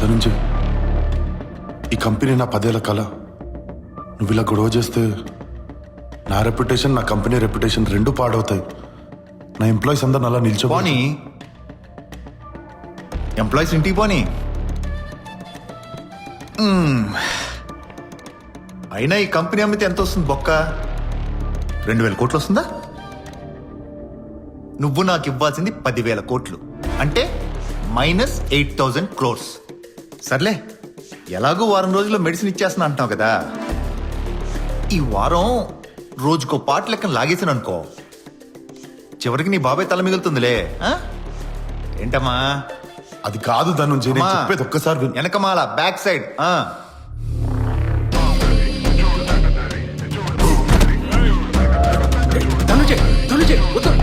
ధనంజయ్, ఈ కంపెనీ నా 10 ఏళ్ల కళ. నువ్వు ఇలా గొడవ చేస్తే నా రెప్యుటేషన్, నా కంపెనీ రెప్యుటేషన్ రెండు పాడవుతాయి. నా ఎంప్లాయీస్ అందరిని అలా నిల్చో. పోనీ ఎంప్లాయీస్ ఇంటికి పోనీ. అయినా ఈ కంపెనీ అమ్మితే ఎంత వస్తుంది బొక్క? 2000 కోట్లు వస్తుందా? నువ్వు నాకు ఇవ్వాల్సింది 10,000 కోట్లు, అంటే -8,000 crores. సర్లే, ఎలాగో వారం రోజుల్లో మెడిసిన్ ఇచ్చేస్తున్నా అంటున్నావు కదా, ఈ వారం రోజుకో పాట లెక్కన లాగేసాను అనుకో, చివరికి నీ బాబాయ్ తల మిగులుతుందిలే. ఏంటమ్మా? అది కాదు ధనంజయ్, నేను చెప్పేది ఒక్కసారి విను. వెనకమాల బ్యాక్ సైడ్. ధనుంజయ్, ధనుంజయ్, వద్దు.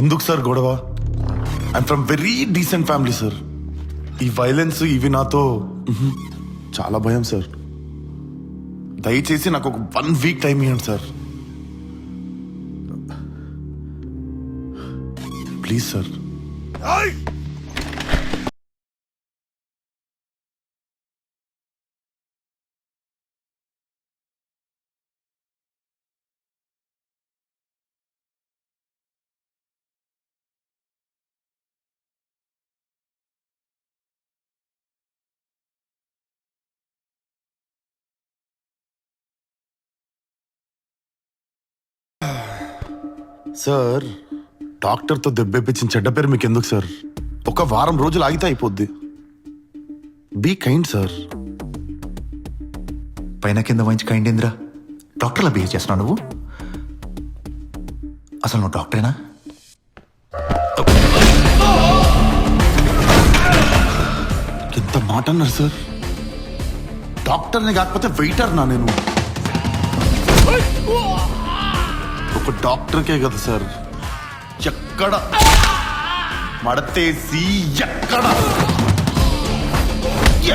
ఎందుకు సార్ గొడవ? I'm from very decent family sir. ఈ వైలెన్స్ ఇవి నాతో చాలా భయం సార్. దయచేసి నాకు ఒక 1 వీక్ టైం ఇవ్వండి సార్, ప్లీజ్ సార్. సార్, డాక్టర్తో దెబ్బేపించిన చెడ్డ పేరు మీకు ఎందుకు సార్? ఒక వారం రోజులు ఆగితే అయిపోద్ది. Be kind sir. పైన కింద మంచి కైండేంద్రా, డాక్టర్లా బిహేవ్ చేస్తున్నావు నువ్వు. అసలు నువ్వు డాక్టరేనా? ఎంత మాట అన్నారు సార్? డాక్టర్ని కాకపోతే వెయిటర్ నా నేను. ఒక డాక్టర్కే కదా సార్ ఎక్కడ మడతేసి ఎక్కడ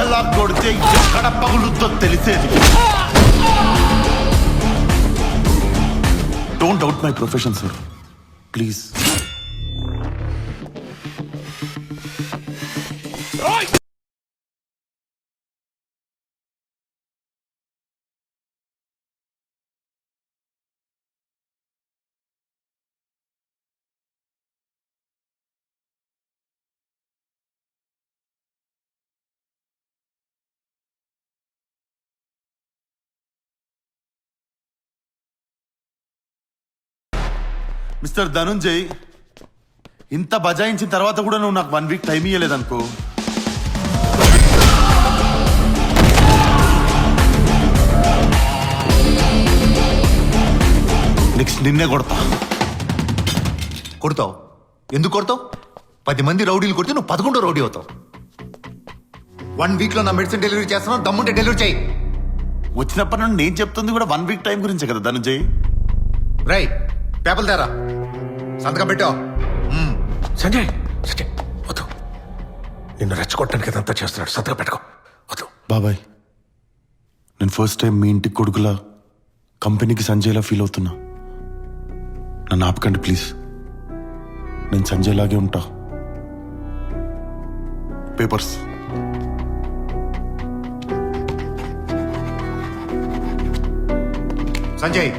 ఎలా కొడితే ఎక్కడ పగులుతో తెలిసేది. Don't doubt my profession sir, please. Mister Dhanunjay, ఇంత బజాయించిన తర్వాత కూడా నువ్వు నాకు 1 వీక్ టైం ఇవ్వలేదనుకో, నెక్స్ట్ నిన్నే కొడతా. కొడతావు? ఎందుకు కొడతావు? 10 మంది రౌడీలు కొడితే నువ్వు 11వ రౌడీ అవుతావు. 1 వీక్లో నా మెడిసిన్ డెలివరీ చేస్తున్నావు, దమ్ముంటే డెలివరీ చేయి. వచ్చినప్పటి నుండి నేను చెప్తుంది కూడా 1 వీక్ టైం గురించే కదా ధనుంజయ్. రై, పేపర్లు తేరా, సంతకం పెట్టావు. సంజయ్, సంజయ్, వద్దు. నిన్ను రెచ్చగొట్టడానికి ఇదంతా చేస్తున్నాడు. సంతకం పెట్టుకో, వద్దు. బాబాయ్, నేను ఫస్ట్ టైం మీ ఇంటికి కొడుకులా కంపెనీకి సంజయ్లా ఫీల్ అవుతున్నా. నన్ను ఆపకండి ప్లీజ్. నేను సంజయ్ లాగే ఉంటా. పేపర్స్. సంజయ్,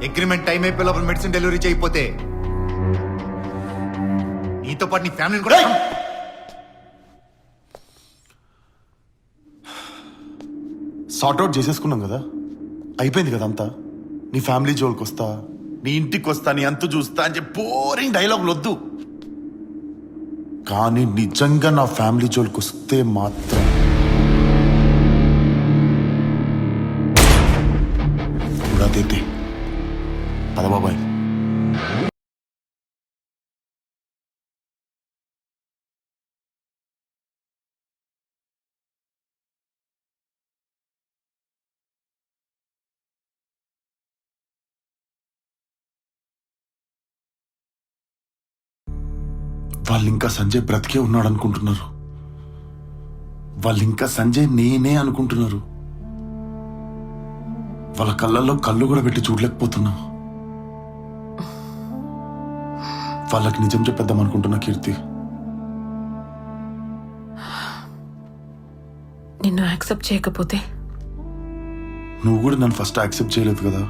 అగ్రిమెంట్ టైం అయిపోయే లోపల మెడిసిన్ డెలివరీ చేయకపోతే నీతో పాటు నీ ఫ్యామిలీని కూడా సార్ట్అవుట్ చేసేసుకున్నాం కదా, అయిపోయింది కదా అంతా. నీ ఫ్యామిలీ జోలికి వస్తా, నీ ఇంటికి వస్తా, నీ అంతు చూస్తా అని చెప్పి బోరింగ్ డైలాగులు వద్దు. కానీ నిజంగా నా ఫ్యామిలీ జోలికి వస్తే మాత్రం ఉడాదేతే. పద బాబాయ్. వాళ్ళు ఇంకా సంజయ్ బ్రతికే ఉన్నాడు అనుకుంటున్నారు. వాళ్ళు ఇంకా సంజయ్ నేనే అనుకుంటున్నారు. వాళ్ళ కళ్ళల్లో కళ్ళు కూడా పెట్టి చూడలేకపోతున్నా. వాళ్ళకి నిజం చెప్పేద్దాం అనుకుంటున్నా కీర్తి. నిన్ను యాక్సెప్ట్ చేయకపోతే? నువ్వు కూడా నన్ను ఫస్ట్ యాక్సెప్ట్ చేయలేదు కదా,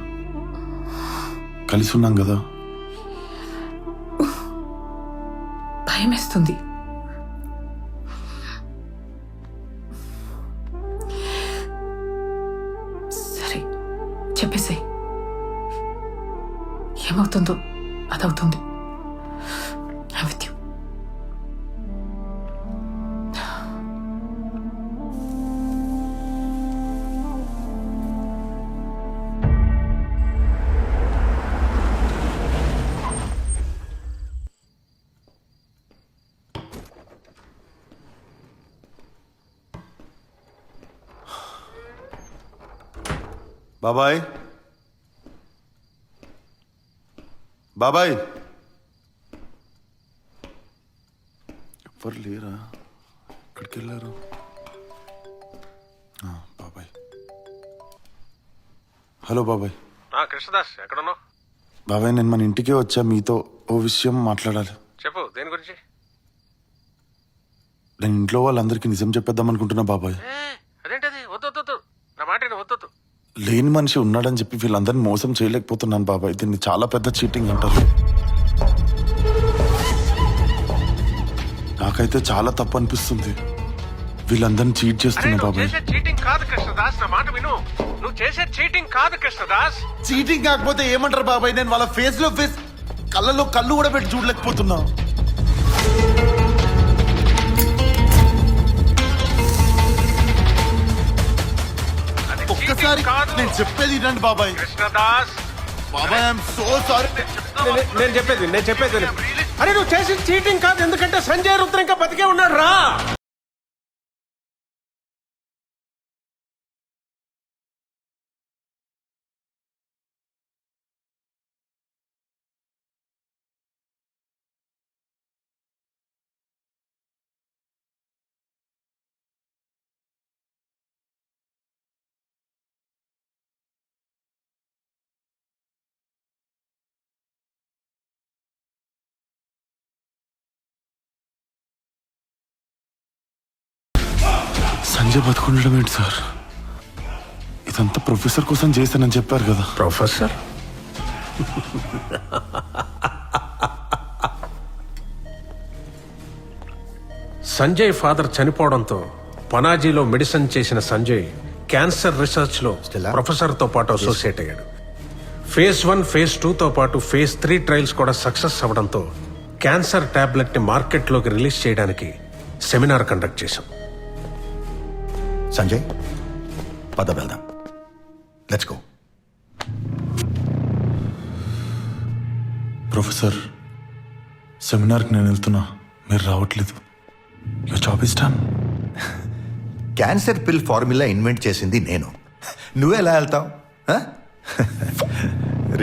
కలిసి ఉన్నాం కదా. భయమేస్తుంది. సరే చెప్పేసాయి, ఏమవుతుందో అదవుతుంది. I'm with you. బాబాయ్, బాబాయ్, ఎవ్వరు లేరా? ఎక్కడికి వెళ్ళారు? బాబాయ్, హలో బాబాయ్. కృష్ణదాస్ ఎక్కడున్నావు? బాబాయ్, నేను మన ఇంటికే వచ్చా, మీతో ఓ విషయం మాట్లాడాలి. చెప్పు, దేని గురించి? నేను ఇంట్లో వాళ్ళందరికీ నిజం చెప్పేద్దాం అనుకుంటున్నా బాబాయ్. అదేంటది? వద్దు, నా మాట వద్దు. లేని మనిషి ఉన్నాడని చెప్పి వీళ్ళందరినీ మోసం చేయలేకపోతున్నాను బాబాయ్. దీన్ని చాలా పెద్ద చీటింగ్ అంటారు. నాకైతే చాలా తప్పు అనిపిస్తుంది. వీళ్ళందరినీ చీట్ చేస్తున్నా బాబాయ్. చీటింగ్ కాదు కృష్ణదాస్, నా మాట విను. నువ్వు చేసే చీటింగ్ కాదు కృష్ణదాస్. చీటింగ్ కాకపోతే ఏమంటారు బాబాయ్? నేను వాళ్ళ ఫేస్ లో ఫేస్, కళ్ళలో కళ్ళు కూడా పెట్టి చూడలేకపోతున్నా. ఒక్కసారి నేను చెప్పేది రండి బాబాయ్. కృష్ణదాస్, బాబాయ్, ఐఎమ్ సో సారీ. నేను చెప్పేది అరే నువ్వు చేసిన చీటింగ్ కాదు, ఎందుకంటే సంజయ్ రుద్ర ఇంకా బతికే ఉన్నాడు రా. సంజయ్ బతుకుండడం ఏంటి సార్? ఇదంతా ప్రొఫెసర్ కోసం చేశానని చెప్పారు కదా. ప్రొఫెసర్? సంజయ్ ఫాదర్ చనిపోవడంతో పనాజీలో మెడిసిన్ చేసిన సంజయ్ క్యాన్సర్ రీసెర్చ్ లో ప్రొఫెసర్ తో పాటు అసోసియేట్ అయ్యాడు. ఫేజ్ 1, ఫేజ్ 2తో పాటు ఫేజ్ 3 ట్రయల్స్ కూడా సక్సెస్ అవ్వడంతో క్యాన్సర్ టాబ్లెట్ ని మార్కెట్ లోకి రిలీజ్ చేయడానికి సెమినార్ కండక్ట్ చేశాం. సంజయ్, పద వెళ్దాం. Let's go. ప్రొఫెసర్, సెమినార్కి నేను వెళ్తున్నా, మీరు రావట్లేదు. Your job is done. Cancer pill formula invent చేసింది నేను, నువ్వే ఎలా వెళ్తావు?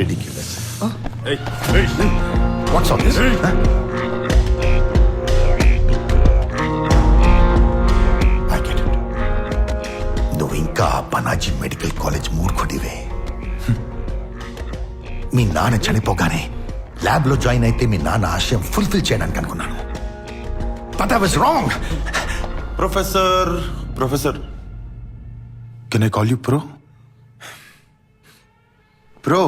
రిడిక్యులస్. What's all this? నువ్వు ఇంకా పనాజీ మెడికల్ కాలేజ్ మూర్ఖుడివే. మీ నాన్న చనిపోగానే ల్యాబ్ లో జాయిన్ అయితే మీ నాన్న ఆశయం ఫుల్ఫిల్ చేయడానికి అనుకున్నాను. But I was wrong. Professor, can I call you pro?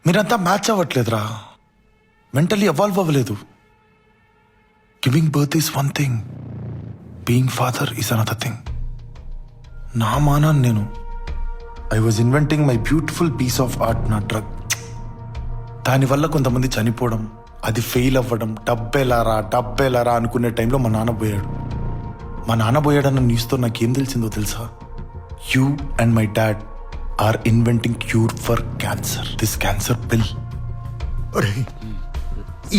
మీరంతా మ్యాచ్ అవ్వట్లేదురా, మెంటలీ ఎవాల్వ్ అవ్వలేదు. Giving birth is one thing, being father is another thing. నా మానాన్ని నేను I was inventing my beautiful piece of art, నా drug. దానివల్ల కొంతమంది చనిపోవడం, అది ఫెయిల్ అవ్వడం, డబ్బేలారా అనుకునే టైంలో మా నాన్న పోయాడు. మా నాన్న పోయాడన్న న్యూస్తో నాకేం తెలిసిందో తెలుసా? You and my dad are inventing cure for cancer, this cancer pill.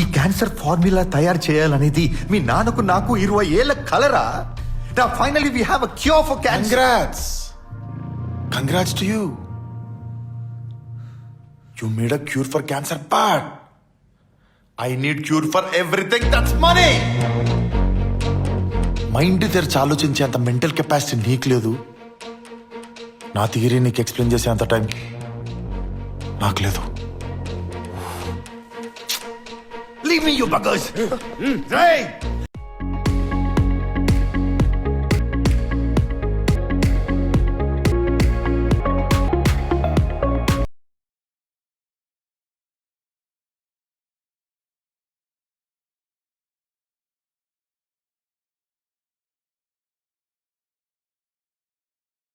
ఈ క్యాన్సర్ ఫార్ములా తయారు చేయాలనేది మీ నాన్నకు నాకు 20 ఏళ్ల కలరా? Now finally we have a cure for cancer. Congrats to you. You made a cure for cancer, but I need cure for everything that's money. Mind తెరిచి ఆలోచించే అంత mental capacity నీకు లేదు. నా థియరీ నీకు ఎక్స్ప్లెయిన్ చేసే అంత టైం నాకు లేదు. Leave me you buggers.